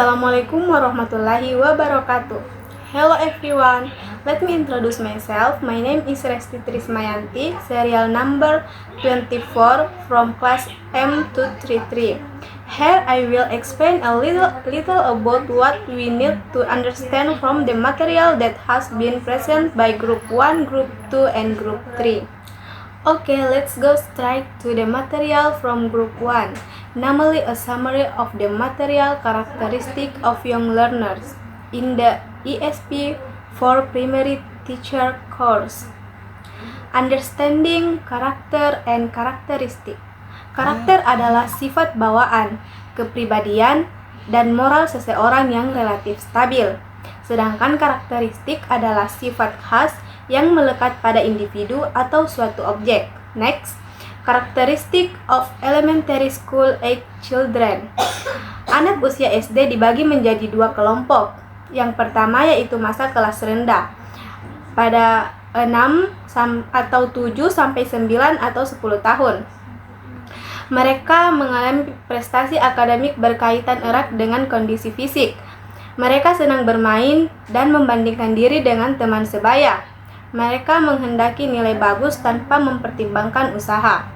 Assalamualaikum warahmatullahi wabarakatuh. Hello everyone, let me introduce myself. My name is Resti Trismayanti, serial number 24 from class M233. Here I will explain a little about what we need to understand from the material that has been presented by Group 1, Group 2, and Group 3. Okay, let's go straight to the material from Group 1, namely a summary of the material characteristic of young learners in the ESP for Primary Teacher course. Understanding Character and Characteristic. Karakter adalah sifat bawaan, kepribadian, dan moral seseorang yang relatif stabil. Sedangkan karakteristik adalah sifat khas yang melekat pada individu atau suatu objek. Next, characteristic of elementary school age children. Anak usia SD dibagi menjadi dua kelompok. Yang pertama yaitu masa kelas rendah pada 6 atau 7 sampai 9 atau 10 tahun. Mereka mengalami prestasi akademik berkaitan erat dengan kondisi fisik. Mereka senang bermain dan membandingkan diri dengan teman sebaya. Mereka menghendaki nilai bagus tanpa mempertimbangkan usaha.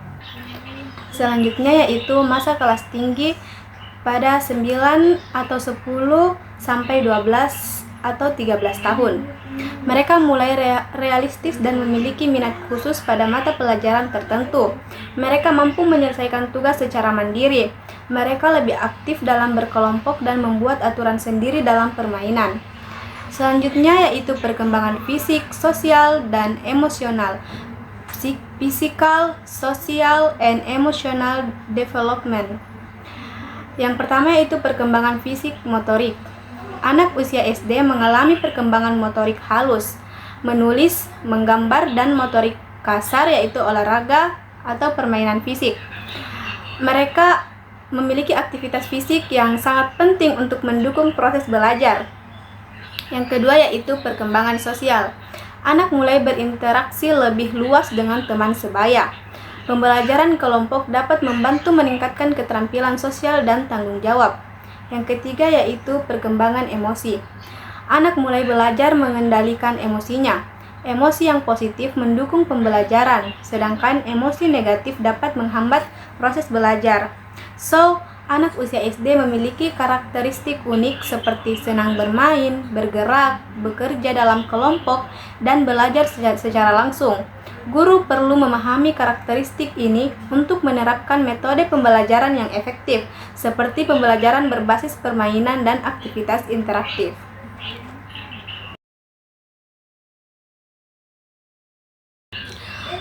Selanjutnya yaitu masa kelas tinggi pada 9 atau 10 sampai 12 atau 13 tahun. Mereka mulai realistis dan memiliki minat khusus pada mata pelajaran tertentu. Mereka mampu menyelesaikan tugas secara mandiri. Mereka lebih aktif dalam berkelompok dan membuat aturan sendiri dalam permainan. Selanjutnya yaitu perkembangan fisik, sosial, dan emosional. Physical, social, and emotional development. Yang pertama yaitu perkembangan fisik motorik. Anak usia SD mengalami perkembangan motorik halus, menulis, menggambar, dan motorik kasar yaitu olahraga atau permainan fisik. Mereka memiliki aktivitas fisik yang sangat penting untuk mendukung proses belajar. Yang kedua yaitu perkembangan sosial. Anak mulai berinteraksi lebih luas dengan teman sebaya. Pembelajaran kelompok dapat membantu meningkatkan keterampilan sosial dan tanggung jawab. Yang ketiga yaitu perkembangan emosi. Anak mulai belajar mengendalikan emosinya. Emosi yang positif mendukung pembelajaran, sedangkan emosi negatif dapat menghambat proses belajar. So, anak usia SD memiliki karakteristik unik seperti senang bermain, bergerak, bekerja dalam kelompok, dan belajar secara langsung. Guru perlu memahami karakteristik ini untuk menerapkan metode pembelajaran yang efektif, seperti pembelajaran berbasis permainan dan aktivitas interaktif.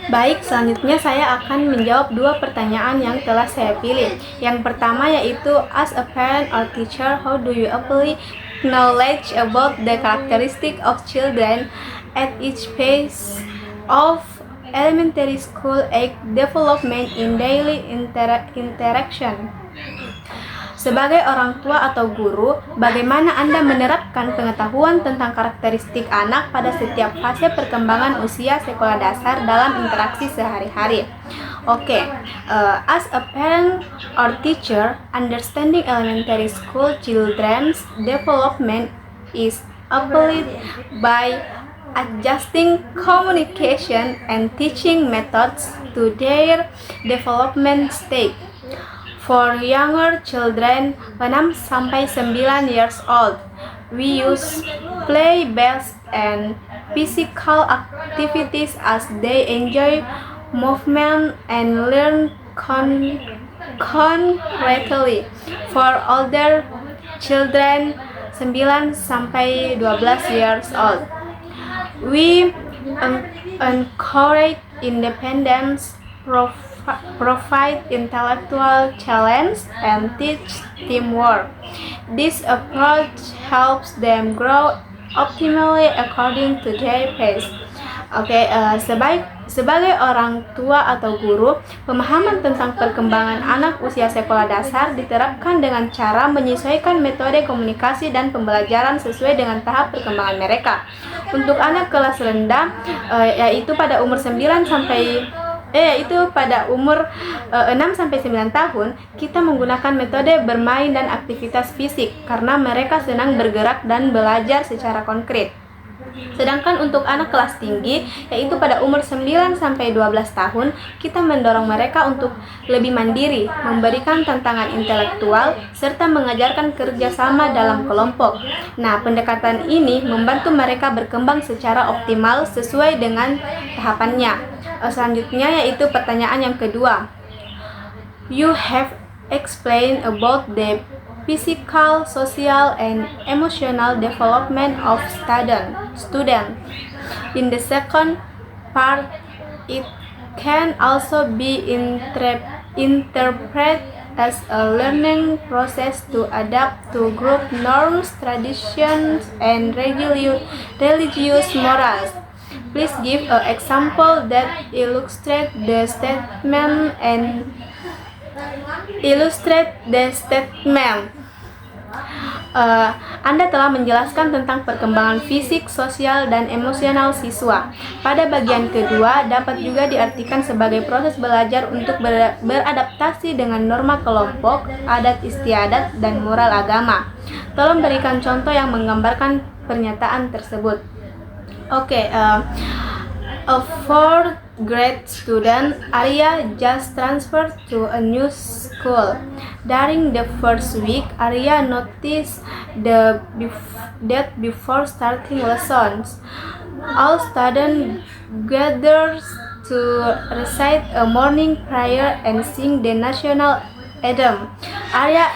Baik, selanjutnya saya akan menjawab dua pertanyaan yang telah saya pilih. Yang pertama yaitu, as a parent or teacher, how do you apply knowledge about the characteristic of children at each phase of elementary school age development in daily interaction? Sebagai orang tua atau guru, bagaimana Anda menerapkan pengetahuan tentang karakteristik anak pada setiap fase perkembangan usia sekolah dasar dalam interaksi sehari-hari? Okay, as a parent or teacher, understanding elementary school children's development is applied by adjusting communication and teaching methods to their development stage. For younger children, 6 sampai 9 years old, we use play-based and physical activities as they enjoy movement and learn concretely. For older children, 9 sampai 12 years old, we encourage independence, provide intellectual challenge, and teach teamwork. This approach helps them grow optimally according to their pace. Sebagai orang tua atau guru, pemahaman tentang perkembangan anak usia sekolah dasar diterapkan dengan cara menyesuaikan metode komunikasi dan pembelajaran sesuai dengan tahap perkembangan mereka. Untuk anak kelas rendah, yaitu pada umur 9 sampai Itu pada umur 6-9 tahun, kita menggunakan metode bermain dan aktivitas fisik karena mereka senang bergerak dan belajar secara konkret. Sedangkan untuk anak kelas tinggi, yaitu pada umur 9-12 tahun, kita mendorong mereka untuk lebih mandiri, memberikan tantangan intelektual, serta mengajarkan kerjasama dalam kelompok. Nah, pendekatan ini membantu mereka berkembang secara optimal sesuai dengan tahapannya. Selanjutnya yaitu pertanyaan yang kedua. You have explained about the physical, social, and emotional development of student. In the second part, it can also be interpreted as a learning process to adapt to group norms, traditions, and religious morals. Please give an example that illustrates the statement. Anda telah menjelaskan tentang perkembangan fisik, sosial, dan emosional siswa. Pada bagian kedua, dapat juga diartikan sebagai proses belajar untuk beradaptasi dengan norma kelompok, adat istiadat, dan moral agama. Tolong berikan contoh yang menggambarkan pernyataan tersebut. A fourth grade student, Arya just transferred to a new school. During the first week, Arya noticed that before starting lessons, all students gathered to recite a morning prayer and sing the national anthem. Arya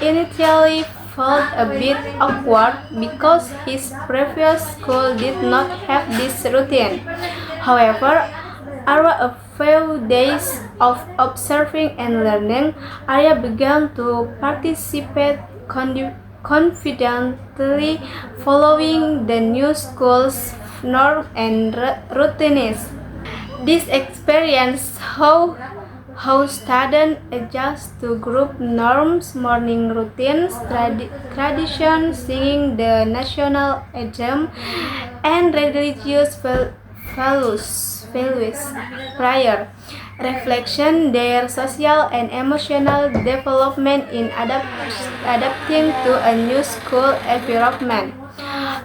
initially felt a bit awkward because his previous school did not have this routine. However, after a few days of observing and learning, Arya began to participate confidently, following the new school's norms and routines. This experience how students adjust to group norms, morning routines, traditions, singing the national anthem, and religious values, prayer, reflection, their social and emotional development in adapting to a new school environment.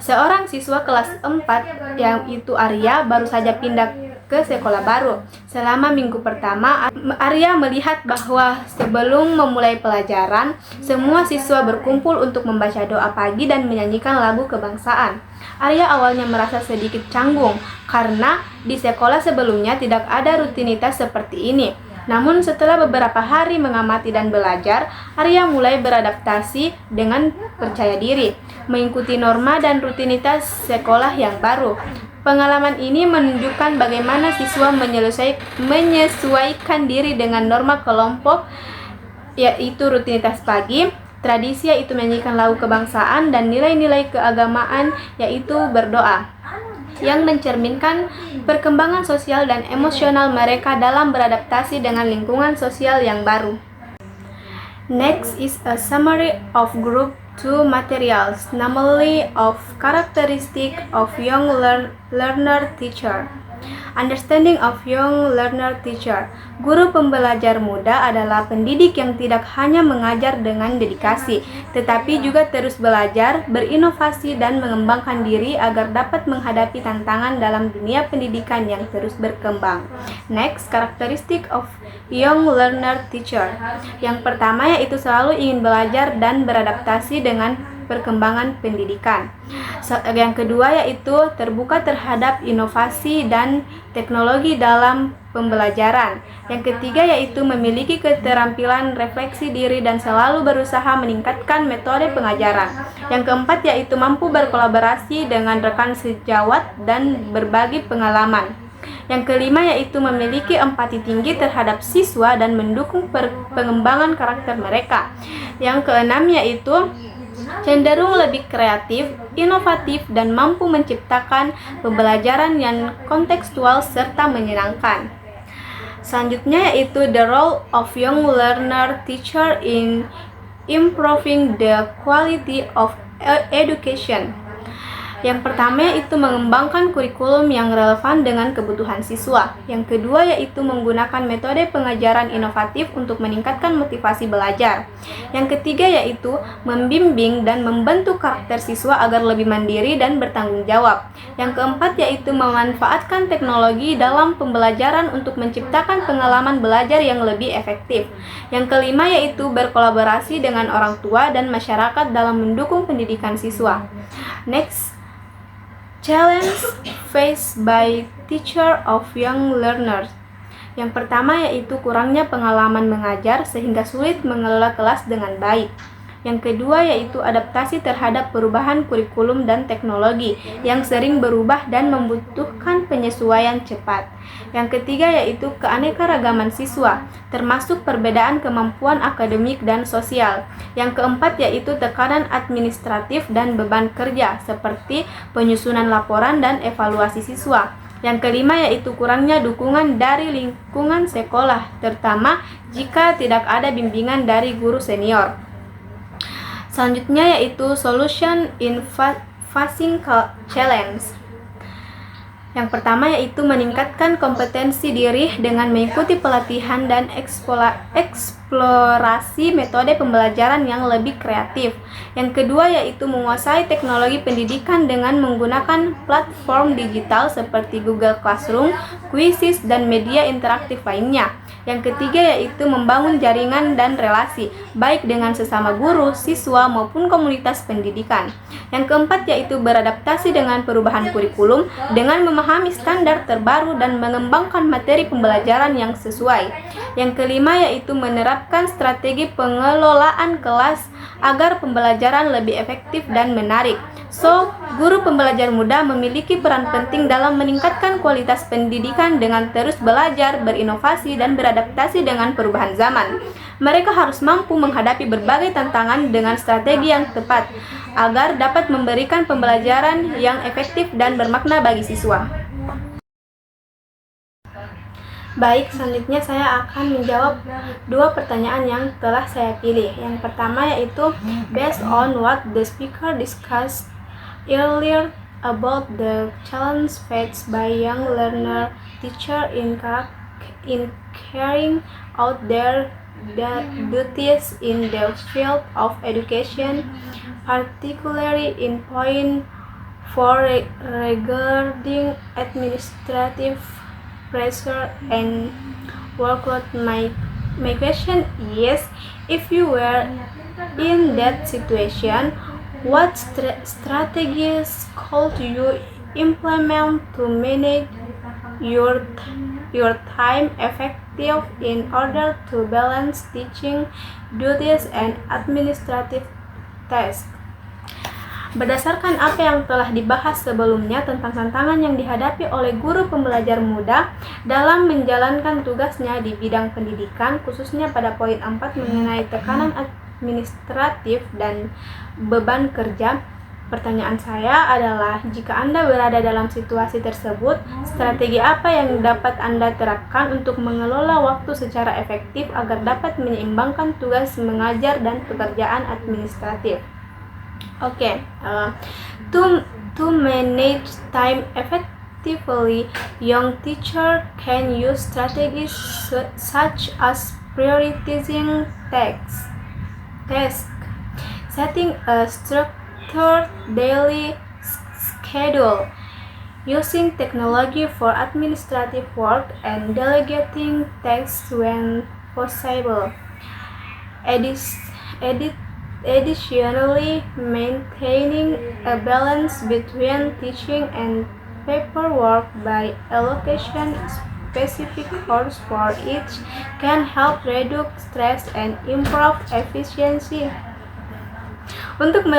Seorang siswa kelas 4, yang itu Arya, baru saja pindah ke sekolah baru. Selama minggu pertama, Arya melihat bahwa sebelum memulai pelajaran, semua siswa berkumpul untuk membaca doa pagi dan menyanyikan lagu kebangsaan. Arya awalnya merasa sedikit canggung karena di sekolah sebelumnya tidak ada rutinitas seperti ini. Namun setelah beberapa hari mengamati dan belajar, Arya mulai beradaptasi dengan percaya diri, mengikuti norma dan rutinitas sekolah yang baru. Pengalaman ini menunjukkan bagaimana siswa menyesuaikan diri dengan norma kelompok, yaitu rutinitas pagi, tradisi yaitu menyanyikan lagu kebangsaan, dan nilai-nilai keagamaan yaitu berdoa, yang mencerminkan perkembangan sosial dan emosional mereka dalam beradaptasi dengan lingkungan sosial yang baru. Next is a summary of Group 2 materials, namely of characteristic of young learner teacher. Understanding of young learner teacher. Guru pembelajar muda adalah pendidik yang tidak hanya mengajar dengan dedikasi, tetapi juga terus belajar, berinovasi, dan mengembangkan diri agar dapat menghadapi tantangan dalam dunia pendidikan yang terus berkembang. Next, characteristic of young learner teacher. Yang pertama yaitu selalu ingin belajar dan beradaptasi dengan perkembangan pendidikan. Yang kedua yaitu terbuka terhadap inovasi dan teknologi dalam pembelajaran. Yang ketiga yaitu memiliki keterampilan refleksi diri dan selalu berusaha meningkatkan metode pengajaran. Yang keempat yaitu mampu berkolaborasi dengan rekan sejawat dan berbagi pengalaman. Yang kelima yaitu memiliki empati tinggi terhadap siswa dan mendukung pengembangan karakter mereka. Yang keenam yaitu cenderung lebih kreatif, inovatif, dan mampu menciptakan pembelajaran yang kontekstual serta menyenangkan. Selanjutnya yaitu the role of young learner teacher in improving the quality of education. Yang pertama yaitu mengembangkan kurikulum yang relevan dengan kebutuhan siswa. Yang kedua yaitu menggunakan metode pengajaran inovatif untuk meningkatkan motivasi belajar. Yang ketiga yaitu membimbing dan membentuk karakter siswa agar lebih mandiri dan bertanggung jawab. Yang keempat yaitu memanfaatkan teknologi dalam pembelajaran untuk menciptakan pengalaman belajar yang lebih efektif. Yang kelima yaitu berkolaborasi dengan orang tua dan masyarakat dalam mendukung pendidikan siswa. Next, challenge faced by teacher of young learners. Yang pertama yaitu kurangnya pengalaman mengajar sehingga sulit mengelola kelas dengan baik. Yang kedua yaitu adaptasi terhadap perubahan kurikulum dan teknologi yang sering berubah dan membutuhkan penyesuaian cepat. Yang ketiga yaitu keanekaragaman siswa, termasuk perbedaan kemampuan akademik dan sosial. Yang keempat yaitu tekanan administratif dan beban kerja, seperti penyusunan laporan dan evaluasi siswa. Yang kelima yaitu kurangnya dukungan dari lingkungan sekolah, terutama jika tidak ada bimbingan dari guru senior. Selanjutnya yaitu solution in facing challenge. Yang pertama yaitu meningkatkan kompetensi diri dengan mengikuti pelatihan dan eksplorasi metode pembelajaran yang lebih kreatif. Yang kedua yaitu menguasai teknologi pendidikan dengan menggunakan platform digital seperti Google Classroom, Quizzes, dan media interaktif lainnya. Yang ketiga yaitu membangun jaringan dan relasi, baik dengan sesama guru, siswa, maupun komunitas pendidikan. Yang keempat yaitu beradaptasi dengan perubahan kurikulum dengan memahami standar terbaru dan mengembangkan materi pembelajaran yang sesuai. Yang kelima yaitu menerapkan strategi pengelolaan kelas agar pembelajaran lebih efektif dan menarik. So, guru pembelajar muda memiliki peran penting dalam meningkatkan kualitas pendidikan dengan terus belajar, berinovasi, dan beradaptasi dengan perubahan zaman. Mereka harus mampu menghadapi berbagai tantangan dengan strategi yang tepat agar dapat memberikan pembelajaran yang efektif dan bermakna bagi siswa. Baik, selanjutnya saya akan menjawab dua pertanyaan yang telah saya pilih. Yang pertama yaitu based on what the speaker discussed earlier about the challenge faced by young learner teacher in carrying out their duties in the field of education, particularly in point 4 regarding administrative pressure and workload. My question is, if you were in that situation, what strategies could you implement to manage your time effective in order to balance teaching duties and administrative tasks? Berdasarkan apa yang telah dibahas sebelumnya tentang tantangan yang dihadapi oleh guru pembelajar muda dalam menjalankan tugasnya di bidang pendidikan, khususnya pada poin 4 mengenai tekanan administratif dan beban kerja, pertanyaan saya adalah, jika Anda berada dalam situasi tersebut, strategi apa yang dapat Anda terapkan untuk mengelola waktu secara efektif agar dapat menyeimbangkan tugas mengajar dan pekerjaan administratif? To manage time effectively, young teacher can use strategies such as prioritizing tasks, setting a structured daily schedule, using technology for administrative work, and delegating tasks when possible. Additionally, maintaining a balance between teaching and paperwork by allocation specific hours for each can help reduce stress and improve efficiency. Untuk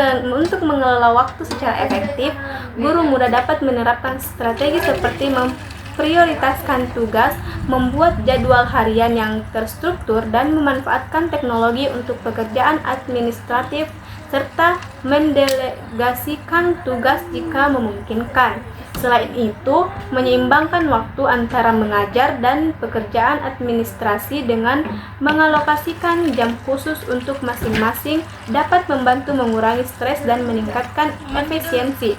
mengelola waktu secara efektif, guru muda dapat menerapkan strategi seperti memprioritaskan tugas, membuat jadwal harian yang terstruktur, dan memanfaatkan teknologi untuk pekerjaan administratif, serta mendelegasikan tugas jika memungkinkan. Selain itu, menyeimbangkan waktu antara mengajar dan pekerjaan administrasi dengan mengalokasikan jam khusus untuk masing-masing dapat membantu mengurangi stres dan meningkatkan efisiensi.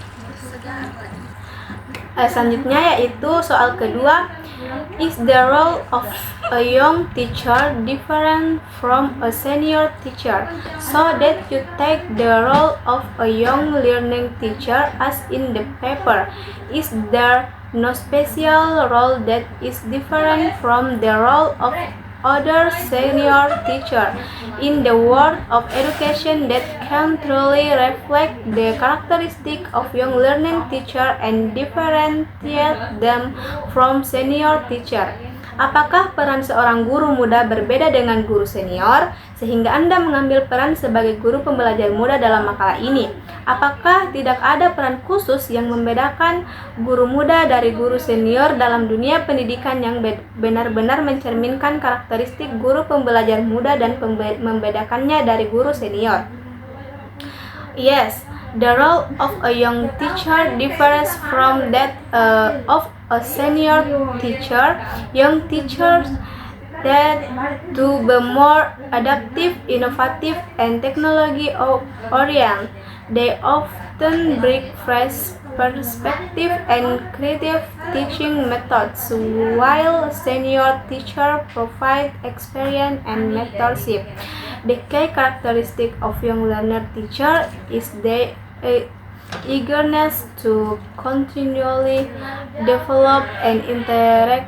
Selanjutnya yaitu soal kedua, is the role of a young teacher different from a senior teacher, so that you take the role of a young learning teacher as in the paper? Is there no special role that is different from the role of other senior teacher in the world of education that can truly reflect the characteristic of young learning teacher and differentiate them from senior teacher? Apakah peran seorang guru muda berbeda dengan guru senior sehingga Anda mengambil peran sebagai guru pembelajar muda dalam makalah ini? Apakah tidak ada peran khusus yang membedakan guru muda dari guru senior dalam dunia pendidikan yang benar-benar mencerminkan karakteristik guru pembelajar muda dan membedakannya dari guru senior? Yes, the role of a young teacher differs from that of a senior teacher. Young teachers that to be more adaptive, innovative, and technology oriented. They often bring fresh perspective and creative teaching methods, while senior teachers provide experience and mentorship. The key characteristic of young learner teacher is their eagerness to continually develop and integrate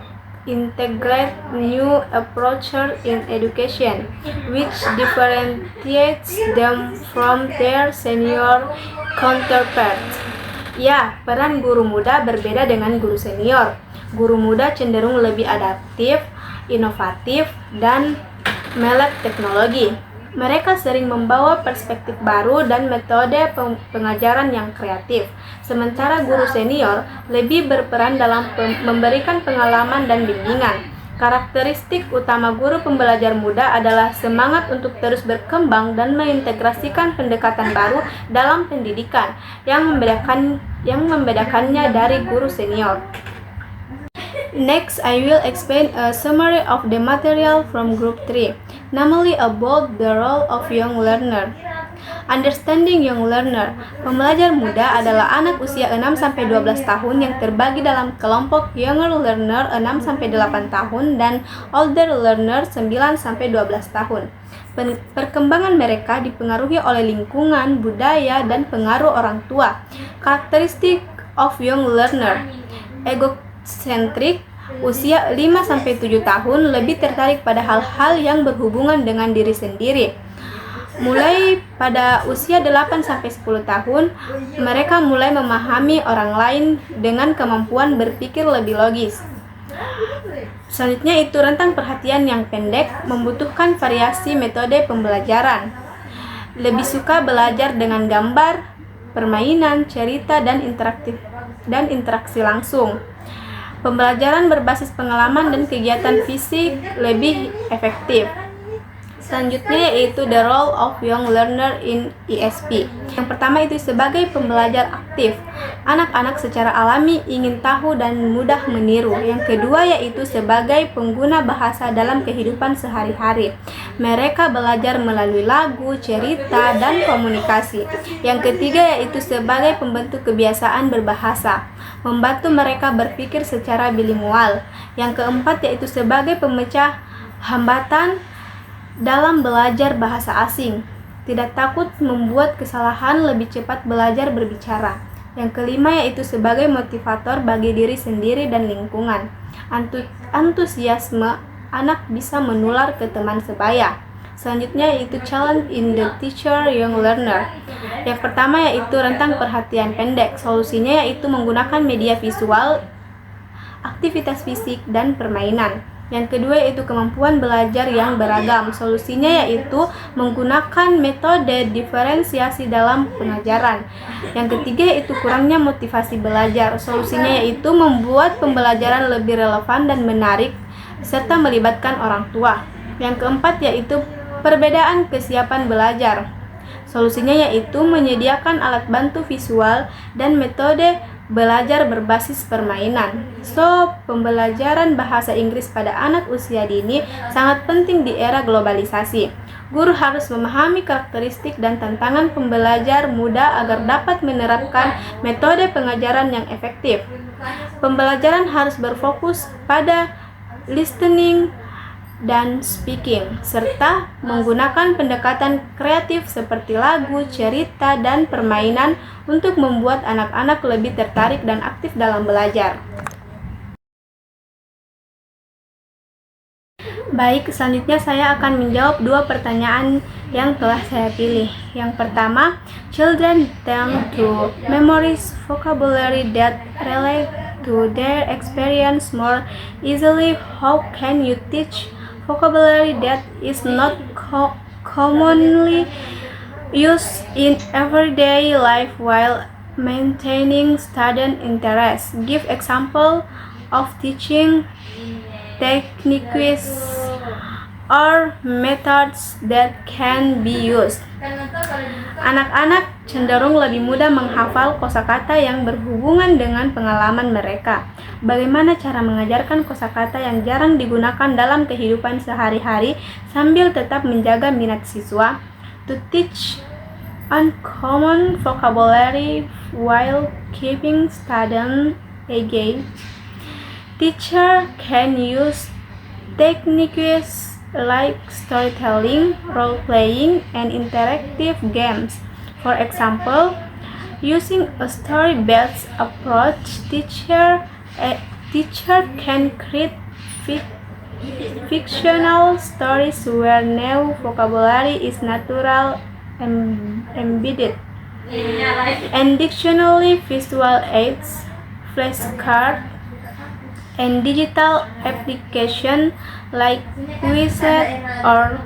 new approaches in education, which differentiates them from their senior counterparts. Ya, peran guru muda berbeda dengan guru senior. Guru muda cenderung lebih adaptif, inovatif, dan melek teknologi. Mereka sering membawa perspektif baru dan metode pengajaran yang kreatif. Sementara guru senior lebih berperan dalam memberikan pengalaman dan bimbingan. Karakteristik utama guru pembelajar muda adalah semangat untuk terus berkembang dan mengintegrasikan pendekatan baru dalam pendidikan yang membedakannya dari guru senior. Next, I will explain a summary of the material from Group 3, namely about the role of young learner. Understanding young learner. Pembelajar muda adalah anak usia 6-12 tahun yang terbagi dalam kelompok younger learner 6-8 tahun dan older learner 9-12 tahun. Perkembangan mereka dipengaruhi oleh lingkungan, budaya, dan pengaruh orang tua. Karakteristik of young learner. Egosentrik, usia 5-7 tahun lebih tertarik pada hal-hal yang berhubungan dengan diri sendiri. Mulai pada usia 8-10 tahun, mereka mulai memahami orang lain dengan kemampuan berpikir lebih logis. Selanjutnya itu rentang perhatian yang pendek, membutuhkan variasi metode pembelajaran. Lebih suka belajar dengan gambar, permainan, cerita, dan interaksi langsung. Pembelajaran berbasis pengalaman dan kegiatan fisik lebih efektif. Selanjutnya yaitu the role of young learner in ESP. Yang pertama itu sebagai pembelajar aktif. Anak-anak secara alami ingin tahu dan mudah meniru. Yang kedua yaitu sebagai pengguna bahasa dalam kehidupan sehari-hari. Mereka belajar melalui lagu, cerita, dan komunikasi. Yang ketiga yaitu sebagai pembentuk kebiasaan berbahasa, membantu mereka berpikir secara bilingual. Yang keempat yaitu sebagai pemecah hambatan dalam belajar bahasa asing, tidak takut membuat kesalahan, lebih cepat belajar berbicara. Yang kelima yaitu sebagai motivator bagi diri sendiri dan lingkungan. Antusiasme anak bisa menular ke teman sebaya. Selanjutnya yaitu challenge in the teacher young learner. Yang pertama yaitu rentang perhatian pendek. Solusinya yaitu menggunakan media visual, aktivitas fisik, dan permainan. Yang kedua yaitu kemampuan belajar yang beragam. Solusinya yaitu menggunakan metode diferensiasi dalam pengajaran. Yang ketiga yaitu kurangnya motivasi belajar. Solusinya yaitu membuat pembelajaran lebih relevan dan menarik serta melibatkan orang tua. Yang keempat yaitu perbedaan kesiapan belajar. Solusinya yaitu menyediakan alat bantu visual dan metode belajar berbasis permainan. So, pembelajaran bahasa Inggris pada anak usia dini sangat penting di era globalisasi. Guru harus memahami karakteristik dan tantangan pembelajar muda agar dapat menerapkan metode pengajaran yang efektif. Pembelajaran harus berfokus pada listening dan speaking, serta menggunakan pendekatan kreatif seperti lagu, cerita, dan permainan untuk membuat anak-anak lebih tertarik dan aktif dalam belajar. Baik, selanjutnya saya akan menjawab 2 pertanyaan yang telah saya pilih. Yang pertama, children tend to memorize vocabulary that relate to their experience more easily. How can you teach vocabulary that is not commonly used in everyday life while maintaining student interest? Give example of teaching techniques or methods that can be used. Anak-anak cenderung lebih mudah menghafal kosakata yang berhubungan dengan pengalaman mereka. Bagaimana cara mengajarkan kosakata yang jarang digunakan dalam kehidupan sehari-hari sambil tetap menjaga minat siswa? To teach uncommon vocabulary while keeping students engaged, teacher can use techniques like storytelling, role-playing, and interactive games. For example, using a story-based approach, teacher can create fictional stories where new vocabulary is natural embedded. Additionally, visual aids, flashcards, and digital applications like Quizlet or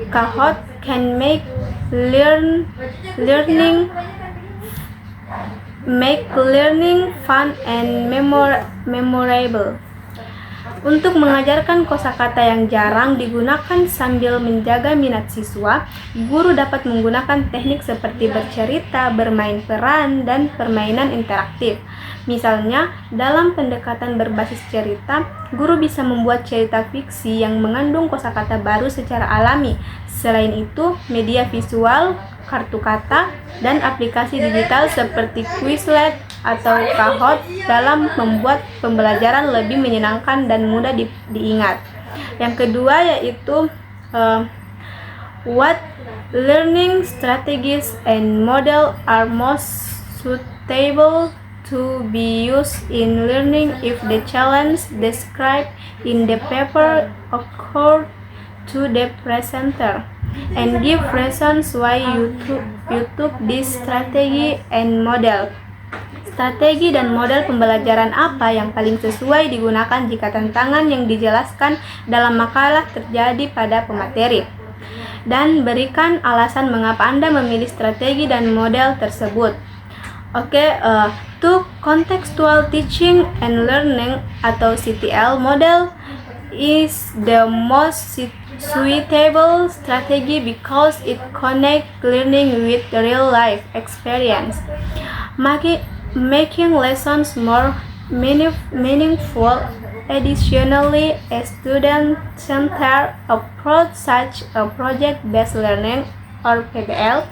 Kahoot can make learning fun and memorable. Untuk mengajarkan kosakata yang jarang digunakan sambil menjaga minat siswa, guru dapat menggunakan teknik seperti bercerita, bermain peran, dan permainan interaktif. Misalnya, dalam pendekatan berbasis cerita, guru bisa membuat cerita fiksi yang mengandung kosakata baru secara alami. Selain itu, media visual, kartu kata, dan aplikasi digital seperti Quizlet atau Kahoot dalam membuat pembelajaran lebih menyenangkan dan mudah diingat. Yang kedua yaitu what learning strategies and model are most suitable to be used in learning if the challenge described in the paper occur to the presenter, and give reasons why you took this strategy and model. Strategi dan model pembelajaran apa yang paling sesuai digunakan jika tantangan yang dijelaskan dalam makalah terjadi pada pemateri? Dan berikan alasan mengapa Anda memilih strategi dan model tersebut. To contextual teaching and learning atau CTL model is the most suitable strategy because it connects learning with real life experience, making lessons more meaningful. Additionally, a student-centered approach such as project-based learning or PBL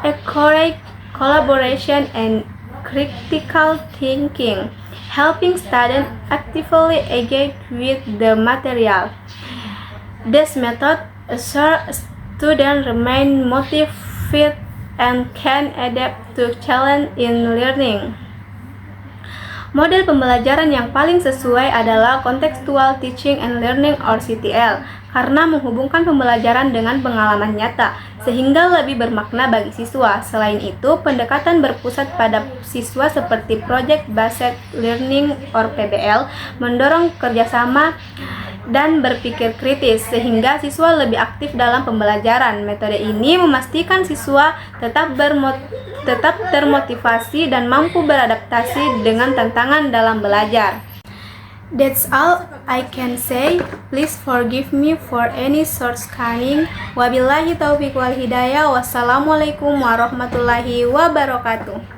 encourages collaboration and critical thinking, helping students actively engage with the material. This method ensures students remain motivated and can adapt to challenge in learning. Model pembelajaran yang paling sesuai adalah Contextual Teaching and Learning or CTL karena menghubungkan pembelajaran dengan pengalaman nyata sehingga lebih bermakna bagi siswa. Selain itu, pendekatan berpusat pada siswa seperti Project Based Learning or PBL mendorong kerjasama dan berpikir kritis sehingga siswa lebih aktif dalam pembelajaran. Metode ini memastikan siswa tetap termotivasi dan mampu beradaptasi dengan tantangan dalam belajar. That's all I can say. Please forgive me for any shortcoming. Wabillahi taufiq wal hidayah. Wassalamualaikum warahmatullahi wabarakatuh.